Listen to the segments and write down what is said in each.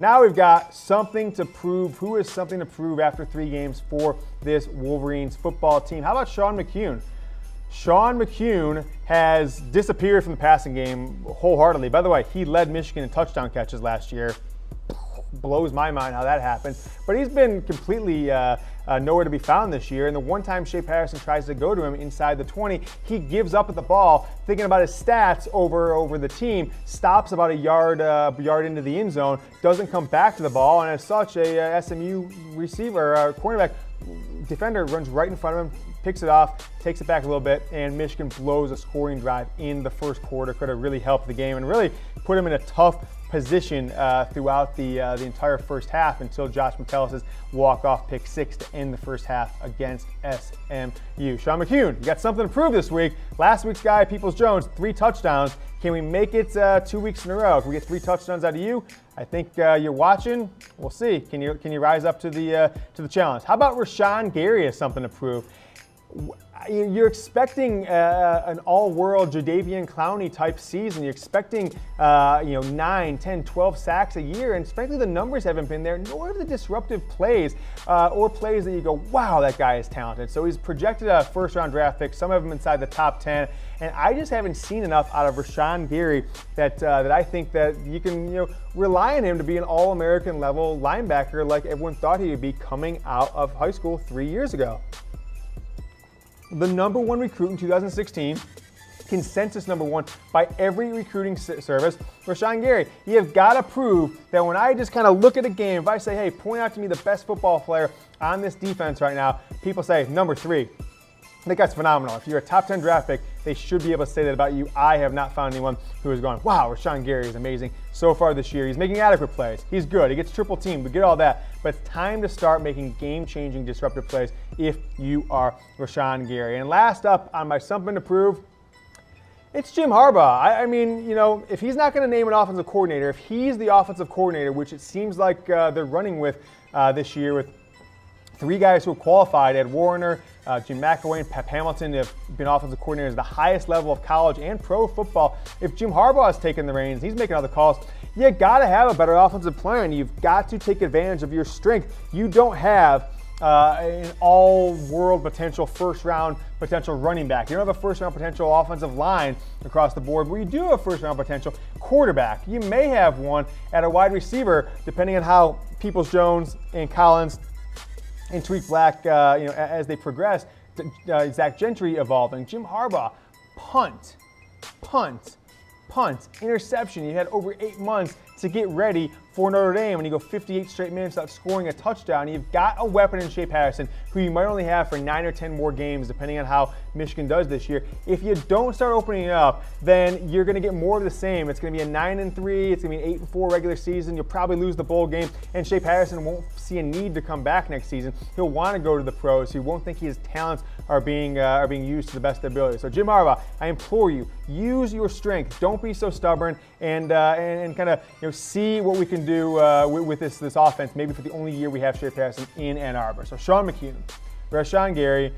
Now we've got something to prove. Who has something to prove after 3 games for this Wolverines football team? How about Sean McCune? Sean McCune has disappeared from the passing game wholeheartedly. By the way, he led Michigan in touchdown catches last year. Blows my mind how that happened. But he's been completely nowhere to be found this year. And the one time Shea Patterson tries to go to him inside the 20, he gives up at the ball, thinking about his stats over the team, stops about a yard into the end zone, doesn't come back to the ball, and as such, a SMU receiver, cornerback, defender runs right in front of him, picks it off, takes it back a little bit, and Michigan blows a scoring drive in the first quarter. Could have really helped the game and really put him in a tough position throughout the entire first half until Josh Metellus' walk-off pick 6 to end the first half against SMU. Sean McCune, you got something to prove this week. Last week's guy, Peoples-Jones, 3 touchdowns. Can we make it 2 weeks in a row? Can we get 3 touchdowns out of you? I think you're watching. We'll see. Can you rise up to the challenge? How about Rashawn Gary has something to prove? You're expecting an all-world Jadeveon Clowney type season. You're expecting 9, 10, 12 sacks a year, and frankly the numbers haven't been there, nor have the disruptive plays or plays that you go, wow, that guy is talented. So he's projected a first-round draft pick, some of them inside the top 10, and I just haven't seen enough out of Rashawn Gary that I think that you can rely on him to be an all-American level linebacker like everyone thought he would be coming out of high school 3 years ago. The number 1 recruit in 2016, consensus number 1 by every recruiting service, Rashawn Gary. You have got to prove that when I just kind of look at a game, if I say, hey, point out to me the best football player on this defense right now, people say number 3. I think that's phenomenal. If you're a top 10 draft pick, they should be able to say that about you. I have not found anyone who has gone, wow, Rashawn Gary is amazing so far this year. He's making adequate plays. He's good. He gets triple teamed. We get all that. But it's time to start making game-changing, disruptive plays if you are Rashawn Gary. And last up on my something to prove, it's Jim Harbaugh. I mean, if he's not going to name an offensive coordinator, if he's the offensive coordinator, which it seems like they're running with this year with 3 guys who have qualified, Ed Warner, Jim McElwain, and Pep Hamilton have been offensive coordinators at the highest level of college and pro football. If Jim Harbaugh is taking the reins, he's making all the calls, you got to have a better offensive plan. You've got to take advantage of your strength. You don't have an all-world potential first-round potential running back. You don't have a first-round potential offensive line across the board, but you do have a first-round potential quarterback. You may have one at a wide receiver, depending on how Peoples-Jones and Collins and Tariq Black, as they progress, Zach Gentry evolving. Jim Harbaugh, punt, interception. You had over 8 months to get ready for Notre Dame when you go 58 straight minutes without scoring a touchdown. You've got a weapon in Shea Patterson who you might only have for 9 or 10 more games depending on how Michigan does this year. If you don't start opening it up, then you're going to get more of the same. It's going to be a 9-3, it's going to be an 8-4 regular season. You'll probably lose the bowl game, and Shea Patterson won't see a need to come back next season. He'll want to go to the pros. He won't think his talents are being used to the best of their ability. So Jim Harbaugh, I implore you, use your strength. Don't be so stubborn, and kind of see what we can do with this offense, maybe for the only year we have Shea Patterson in Ann Arbor. So Sean McCune, Rashawn Gary,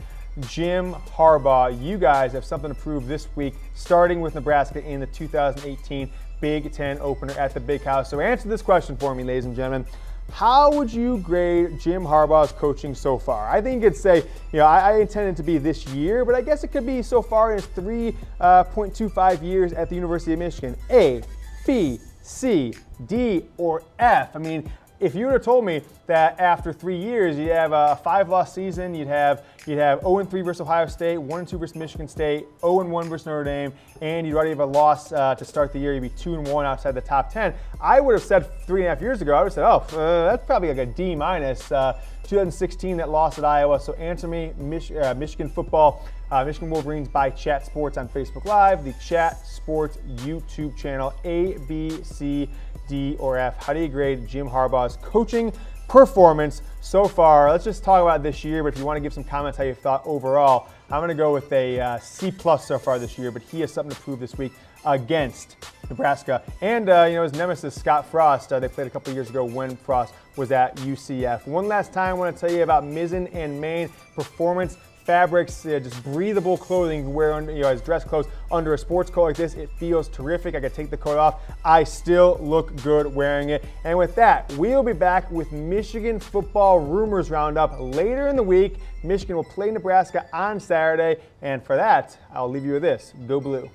Jim Harbaugh, you guys have something to prove this week, starting with Nebraska in the 2018 Big Ten opener at the Big House. So answer this question for me, ladies and gentlemen. How would you grade Jim Harbaugh's coaching so far? I think you could say, I intend it to be this year, but I guess it could be so far in his 3.25 years at the University of Michigan. A, B, C, D, or F. I mean, if you would have told me that after 3 years you'd have a 5-loss season, you'd have 0-3 versus Ohio State, 1-2 versus Michigan State, 0-1 versus Notre Dame, and you'd already have a loss to start the year, you'd be 2-1 outside the top 10. I would have said 3.5 years ago, I would have said, that's probably like a D minus. 2016, that loss at Iowa. So answer me, Michigan football, Michigan Wolverines by Chat Sports on Facebook Live, the Chat Sports YouTube channel, A, B, C, D, or F. How do you grade Jim Harbaugh's coaching performance so far? Let's just talk about this year, but if you want to give some comments how you thought overall, I'm going to go with a C+ so far this year, but he has something to prove this week against Nebraska. And, his nemesis, Scott Frost, they played a couple years ago when Frost was at UCF. One last time, I want to tell you about Mizzen and Main Performance fabrics, just breathable clothing you can wear under, as dress clothes under a sports coat like this. It feels terrific. I could take the coat off. I still look good wearing it. And with that, we'll be back with Michigan football rumors roundup later in the week. Michigan will play Nebraska on Saturday. And for that, I'll leave you with this. Go Blue.